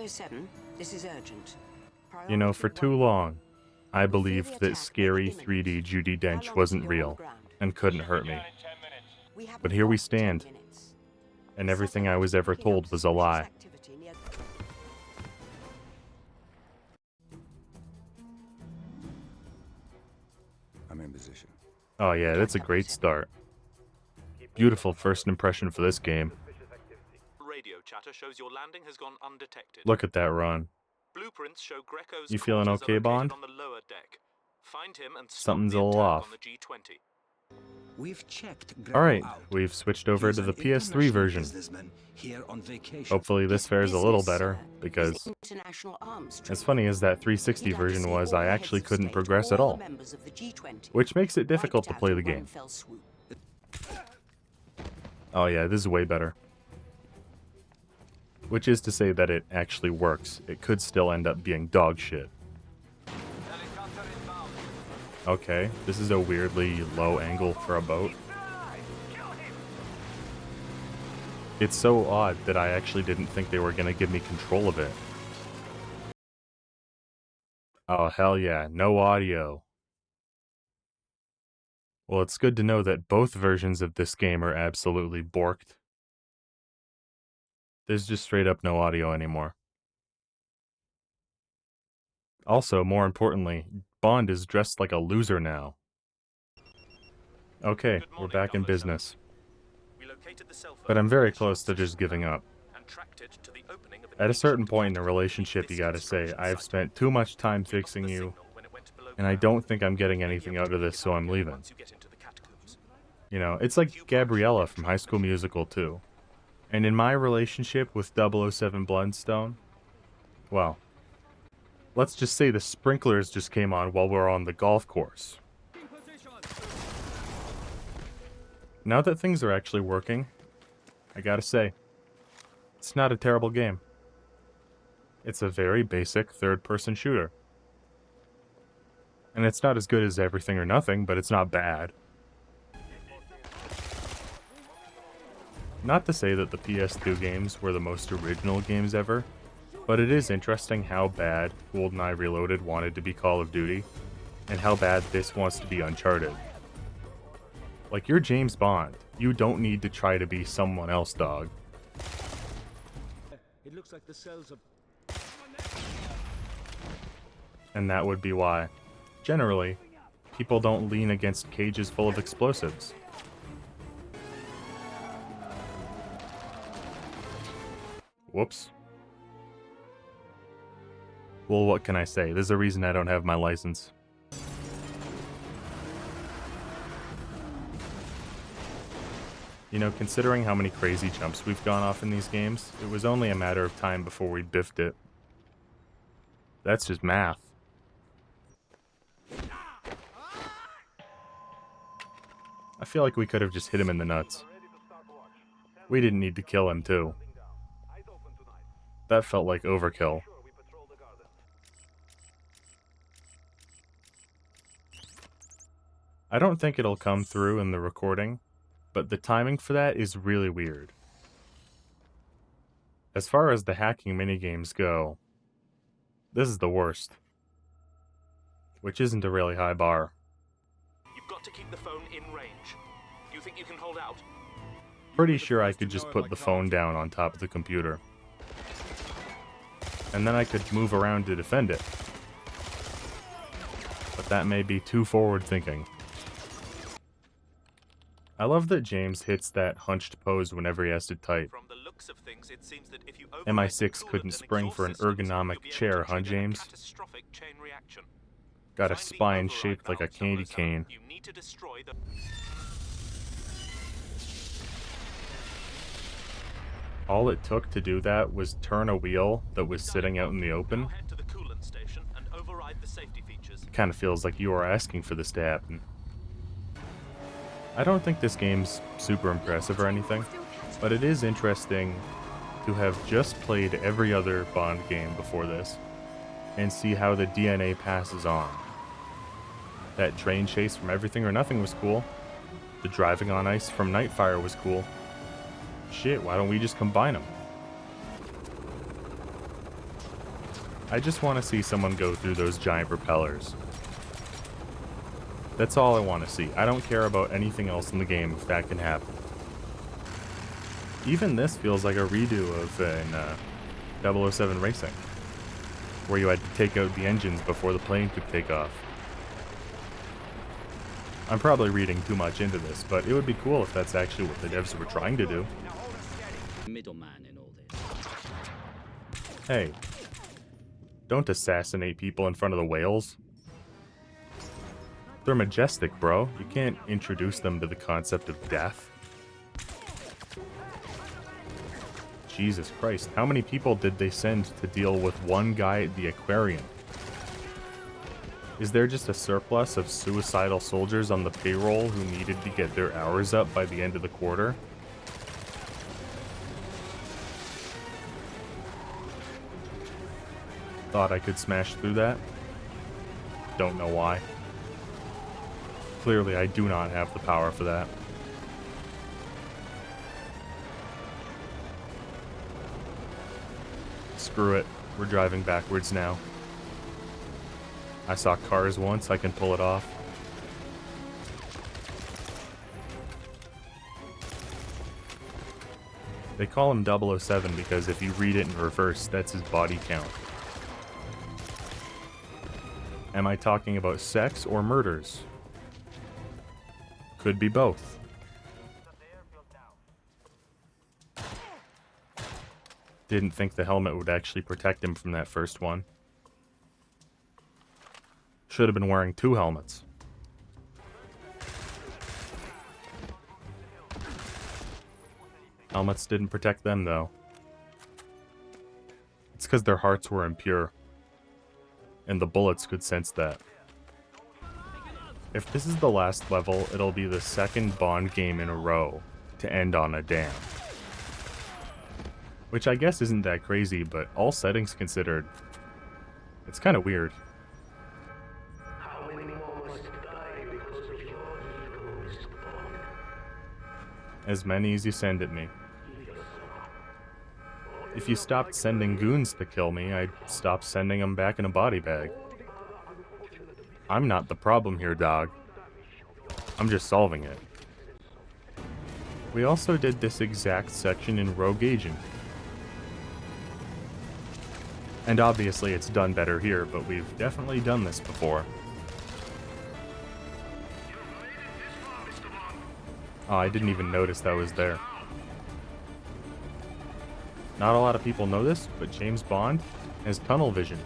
007, this is urgent. You know, for too long, I believed that scary 3D Judi Dench wasn't real and couldn't hurt me. But here we stand, and everything I was ever told was a lie. I'm in position. Oh yeah, that's a great start. Beautiful first impression for this game. Radio chatter shows your landing has gone undetected. Look at that run. Blueprints show Greco's You feeling quarters okay, are located Bond? on the lower deck. Find him and stop Something's the a little attack off. on the G20. We've checked Greco Alright, out. we've switched over He's to the an PS3 international version. businessman here on vacation. Hopefully this fares a little better, because as funny as that 360 version was, I actually couldn't progress at all, which makes it difficult to play the game. Oh yeah, this is way better. Which is to say that it actually works. It could still end up being dog shit. Okay, this is a weirdly low angle for a boat. It's so odd that I actually didn't think they were going to give me control of it. Oh hell yeah, no audio. Well, it's good to know that both versions of this game are absolutely borked. There's just straight up no audio anymore. Also, more importantly, Bond is dressed like a loser now. Okay, we're back in business. But I'm very close to just giving up. At a certain point in the relationship, you gotta say, I have spent too much time fixing you, and I don't think I'm getting anything out of this, so I'm leaving. You know, it's like Gabriella from High School Musical too. And in my relationship with 007 Bloodstone, well, let's just say the sprinklers just came on while we're on the golf course. Now that things are actually working, I gotta say, it's not a terrible game. It's a very basic third-person shooter. And it's not as good as Everything or Nothing, but it's not bad. Not to say that the PS2 games were the most original games ever, but it is interesting how bad GoldenEye Reloaded wanted to be Call of Duty, and how bad this wants to be Uncharted. Like, you're James Bond. You don't need to try to be someone else, dog. It looks like the cells are... And that would be why, generally, people don't lean against cages full of explosives. Whoops. Well, what can I say? There's a reason I don't have my license. You know, considering how many crazy jumps we've gone off in these games, it was only a matter of time before we biffed it. That's just math. I feel like we could have just hit him in the nuts. We didn't need to kill him, too. That felt like overkill. I don't think it'll come through in the recording, but the timing for that is really weird. As far as the hacking minigames go, this is the worst. Which isn't a really high bar. You've got to keep the phone in range. Do you think you can hold out? Pretty sure I could just put the phone down on top of the computer. And then I could move around to defend it. But that may be too forward thinking. I love that James hits that hunched pose whenever he has to type. From the looks of things, it seems that if you MI6 couldn't spring for an ergonomic chair, huh, James? Got a spine shaped like a candy cane. You need to destroy the... All it took to do that was turn a wheel that was sitting out in the open. Head to the coolant station and override the safety features. It kind of feels like you are asking for this to happen. I don't think this game's super impressive or anything, but it is interesting to have just played every other Bond game before this and see how the DNA passes on. That train chase from Everything or Nothing was cool. The driving on ice from Nightfire was cool. Shit, why don't we just combine them? I just want to see someone go through those giant propellers. That's all I want to see. I don't care about anything else in the game if that can happen. Even this feels like a redo of in 007 Racing, where you had to take out the engines before the plane could take off. I'm probably reading too much into this, but it would be cool if that's actually what the devs were trying to do. Middleman in all this. Hey, don't assassinate people in front of the whales. They're majestic, bro. You can't introduce them to the concept of death. Jesus Christ, how many people did they send to deal with one guy at the aquarium? Is there just a surplus of suicidal soldiers on the payroll who needed to get their hours up by the end of the quarter? Thought I could smash through that? Don't know why. Clearly, I do not have the power for that. Screw it. We're driving backwards now. I saw cars once, I can pull it off. They call him 007 because if you read it in reverse, that's his body count. Am I talking about sex or murders? Could be both. Didn't think the helmet would actually protect him from that first one. Should have been wearing 2 helmets. Helmets didn't protect them, though. It's because their hearts were impure. And the bullets could sense that. If this is the last level, it'll be the second Bond game in a row to end on a dam. Which I guess isn't that crazy, but all settings considered, it's kind of weird. How many more must die because of your egoist, Bond? As many as you send at me. If you stopped sending goons to kill me, I'd stop sending them back in a body bag. I'm not the problem here, dog. I'm just solving it. We also did this exact section in Rogue Agent. And obviously it's done better here, but we've definitely done this before. Oh, I didn't even notice that was there. Not a lot of people know this, but James Bond has tunnel vision.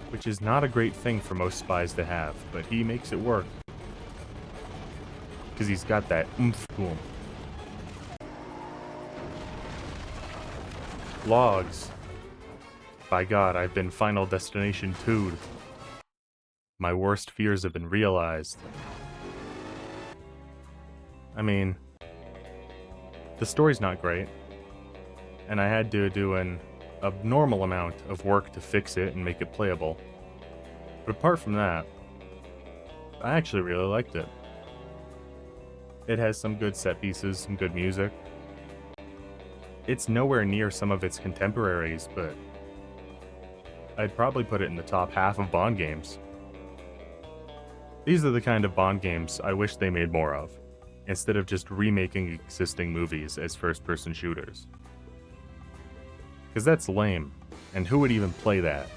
Which is not a great thing for most spies to have, but he makes it work. Because he's got that oomph to him. Logs. By God, I've been Final Destination 2'd. My worst fears have been realized. I mean, the story's not great. And I had to do an abnormal amount of work to fix it and make it playable. But apart from that, I actually really liked it. It has some good set pieces, some good music. It's nowhere near some of its contemporaries, but I'd probably put it in the top half of Bond games. These are the kind of Bond games I wish they made more of, instead of just remaking existing movies as first-person shooters. Because that's lame, and who would even play that?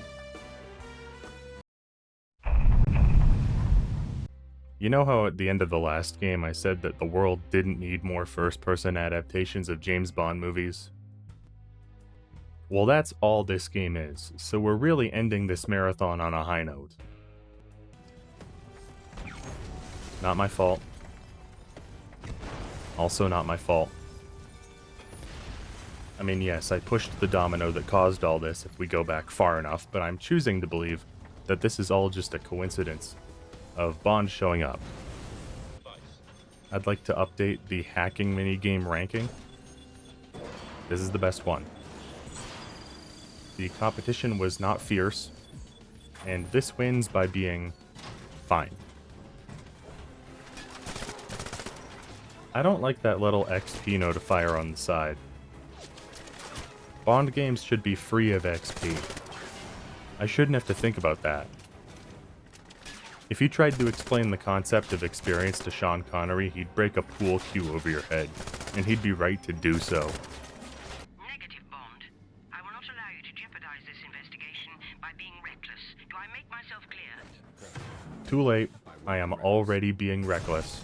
You know how at the end of the last game I said that the world didn't need more first-person adaptations of James Bond movies? Well, that's all this game is, so we're really ending this marathon on a high note. Not my fault. Also not my fault. I mean, yes, I pushed the domino that caused all this if we go back far enough, but I'm choosing to believe that this is all just a coincidence of Bond showing up. I'd like to update the hacking minigame ranking. This is the best one. The competition was not fierce, and this wins by being fine. I don't like that little XP notifier on the side. Bond games should be free of XP. I shouldn't have to think about that. If you tried to explain the concept of experience to Sean Connery, he'd break a pool cue over your head, and he'd be right to do so. Negative, Bond. I will not allow you to jeopardize this investigation by being reckless. Do I make myself clear? Too late. I am already being reckless.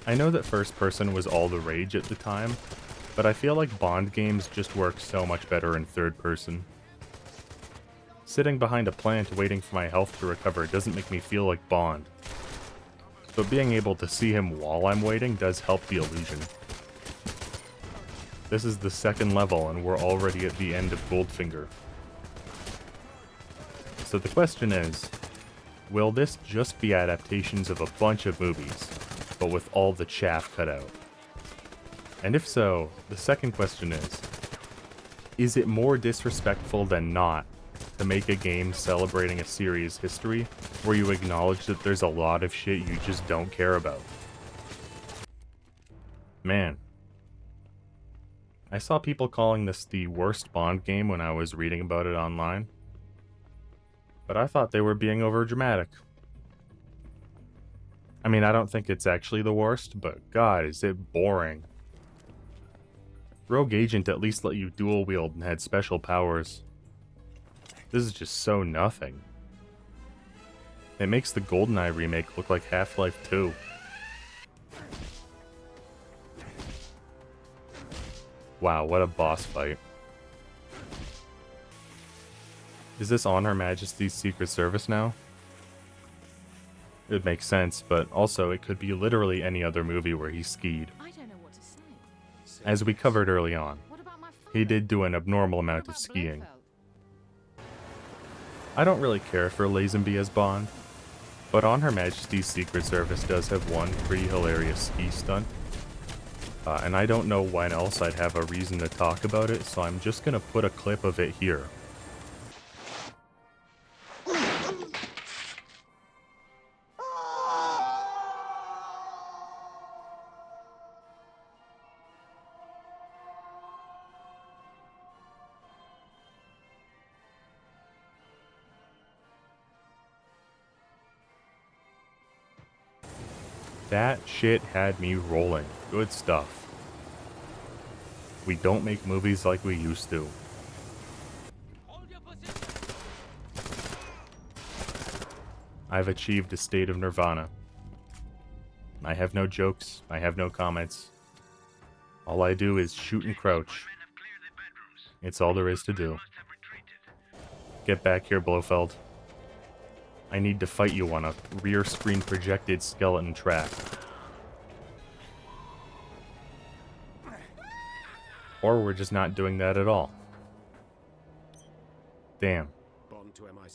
I know that first person was all the rage at the time, but I feel like Bond games just work so much better in third person. Sitting behind a plant waiting for my health to recover doesn't make me feel like Bond. But being able to see him while I'm waiting does help the illusion. This is the second level and we're already at the end of Goldfinger. So the question is, will this just be adaptations of a bunch of movies, but with all the chaff cut out? And if so, the second question is it more disrespectful than not to make a game celebrating a series' history where you acknowledge that there's a lot of shit you just don't care about? Man. I saw people calling this the worst Bond game when I was reading about it online. But I thought they were being overdramatic. I mean, I don't think it's actually the worst, but god, is it boring. Rogue Agent at least let you dual wield and had special powers. This is just so nothing. It makes the GoldenEye remake look like Half-Life 2. Wow, what a boss fight. Is this on Her Majesty's Secret Service now? It makes sense, but also it could be literally any other movie where he skied. I don't know what to say. As we covered early on, What about my he did do an abnormal amount of skiing. I don't really care for Lazenby as Bond, but On Her Majesty's Secret Service does have one pretty hilarious ski stunt. And I don't know when else I'd have a reason to talk about it, so I'm just gonna put a clip of it here. That shit had me rolling. Good stuff. We don't make movies like we used to. I've achieved a state of nirvana. I have no jokes. I have no comments. All I do is shoot and crouch. It's all there is to do. Get back here, Blofeld. I need to fight you on a rear screen projected skeleton track. Or we're just not doing that at all. Damn.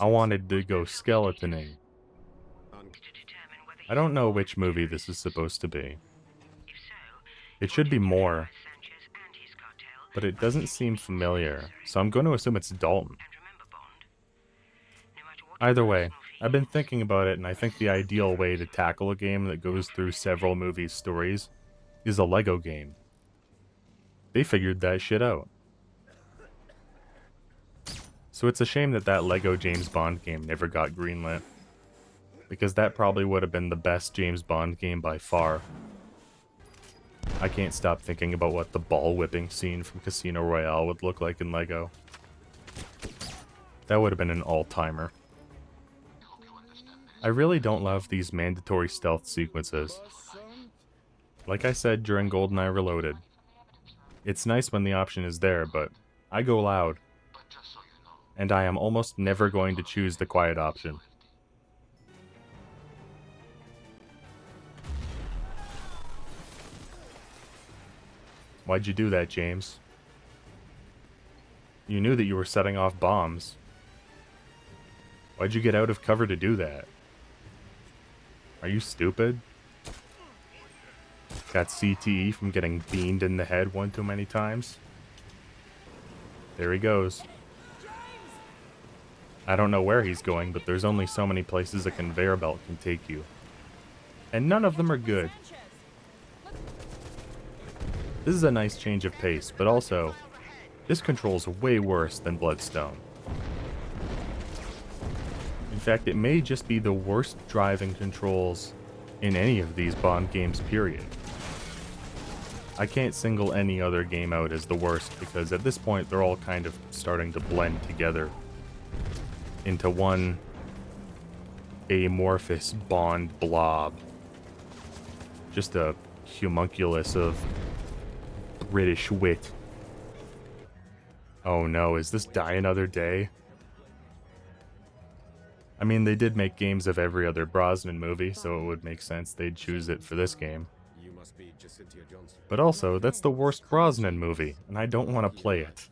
I wanted to go skeletoning. I don't know which movie this is supposed to be. It should be more, but it doesn't seem familiar, so I'm going to assume it's Dalton. Either way, I've been thinking about it, and I think the ideal way to tackle a game that goes through several movies' stories is a Lego game. They figured that shit out. So it's a shame that that Lego James Bond game never got greenlit, because that probably would have been the best James Bond game by far. I can't stop thinking about what the ball whipping scene from Casino Royale would look like in Lego. That would have been an all-timer. I really don't love these mandatory stealth sequences. Like I said during GoldenEye Reloaded, it's nice when the option is there, but I go loud. And I am almost never going to choose the quiet option. Why'd you do that, James? You knew that you were setting off bombs. Why'd you get out of cover to do that? Are you stupid? Got CTE from getting beamed in the head one too many times? There he goes. I don't know where he's going, but there's only so many places a conveyor belt can take you. And none of them are good. This is a nice change of pace, but also, this controls way worse than Bloodstone. In fact, it may just be the worst driving controls in any of these Bond games, period. I can't single any other game out as the worst, because at this point they're all kind of starting to blend together into one amorphous Bond blob. Just a homunculus of British wit. Oh no, is this Die Another Day? I mean, they did make games of every other Brosnan movie, so it would make sense they'd choose it for this game. But also, that's the worst Brosnan movie, and I don't want to play it.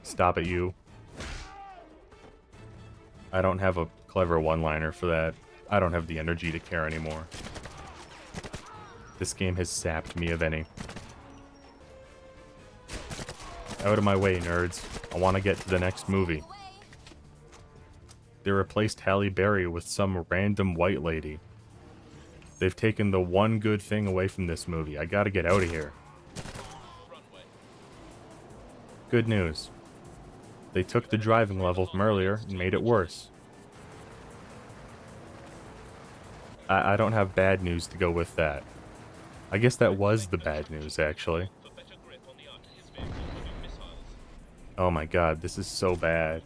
Stop it, you. I don't have a clever one-liner for that. I don't have the energy to care anymore. This game has sapped me of any. Out of my way, nerds. I want to get to the next movie. They replaced Halle Berry with some random white lady. They've taken the one good thing away from this movie. I gotta get out of here. Good news. They took the driving level from earlier and made it worse. I don't have bad news to go with that. I guess that was the bad news, actually. Oh my god, this is so bad.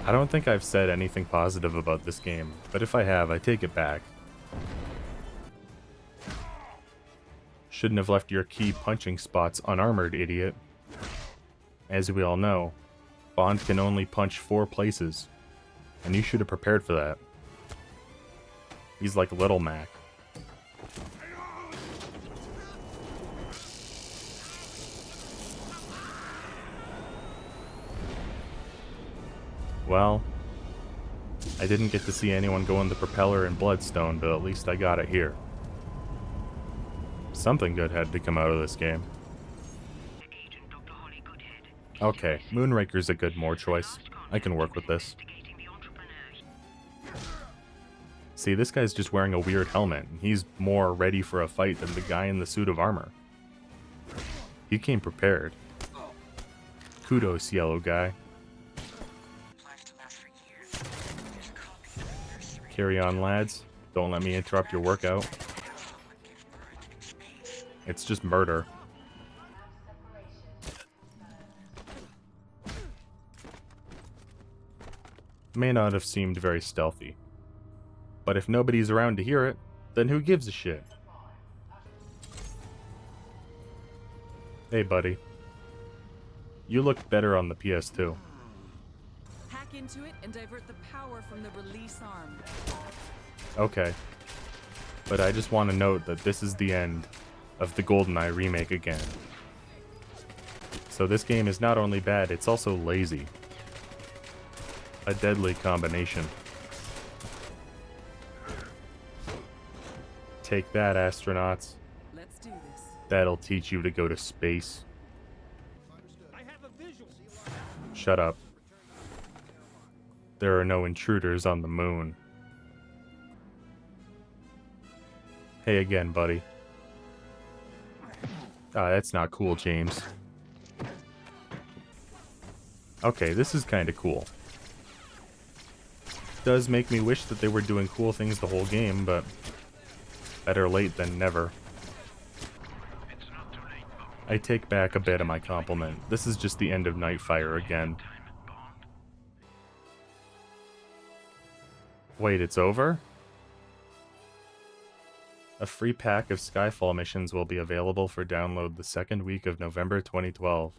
I don't think I've said anything positive about this game, but if I have, I take it back. Shouldn't have left your key punching spots unarmored, idiot. As we all know, Bond can only punch 4 places, and you should have prepared for that. He's like Little Mac. Well, I didn't get to see anyone go in the propeller in Bloodstone, but at least I got it here. Something good had to come out of this game. Okay, Moonraker's a good more choice. I can work with this. See, this guy's just wearing a weird helmet, and he's more ready for a fight than the guy in the suit of armor. He came prepared. Kudos, yellow guy. Carry on, lads. Don't let me interrupt your workout. It's just murder. May not have seemed very stealthy. But if nobody's around to hear it, then who gives a shit? Hey, buddy. You look better on the PS2. Hack into it and divert the power from the release arm. Okay. But I just want to note that this is the end of the GoldenEye remake again. So this game is not only bad, it's also lazy. A deadly combination. Take that, astronauts. Let's do this. That'll teach you to go to space. Shut up. There are no intruders on the moon. Hey again, buddy. Ah, that's not cool, James. Okay, this is kinda cool. Does make me wish that they were doing cool things the whole game, but better late than never. I take back a bit of my compliment. This is just the end of Nightfire again. Wait, it's over? A free pack of Skyfall missions will be available for download the second week of November 2012.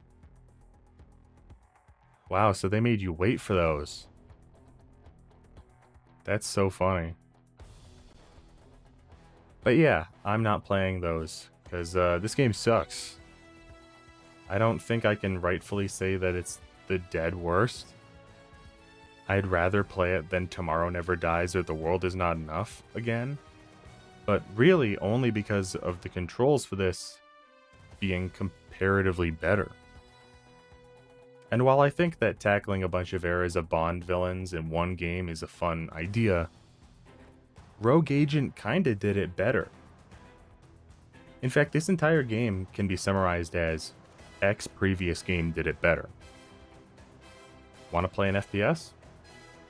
Wow, so they made you wait for those. That's so funny. But yeah, I'm not playing those, because this game sucks. I don't think I can rightfully say that it's the dead worst. I'd rather play it than Tomorrow Never Dies or The World Is Not Enough again. But really only because of the controls for this being comparatively better. And while I think that tackling a bunch of eras of Bond villains in one game is a fun idea, Rogue Agent kinda did it better. In fact, this entire game can be summarized as X previous game did it better. Want to play an FPS?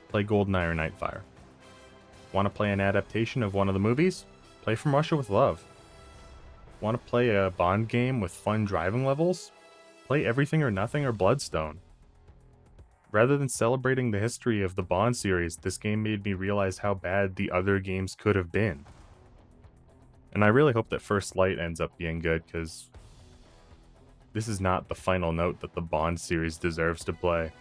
Play GoldenEye or Nightfire. Want to play an adaptation of one of the movies? Play From Russia with Love. Want to play a Bond game with fun driving levels? Play Everything or Nothing or Bloodstone. Rather than celebrating the history of the Bond series, this game made me realize how bad the other games could have been. And I really hope that First Light ends up being good, because this is not the final note that the Bond series deserves to play.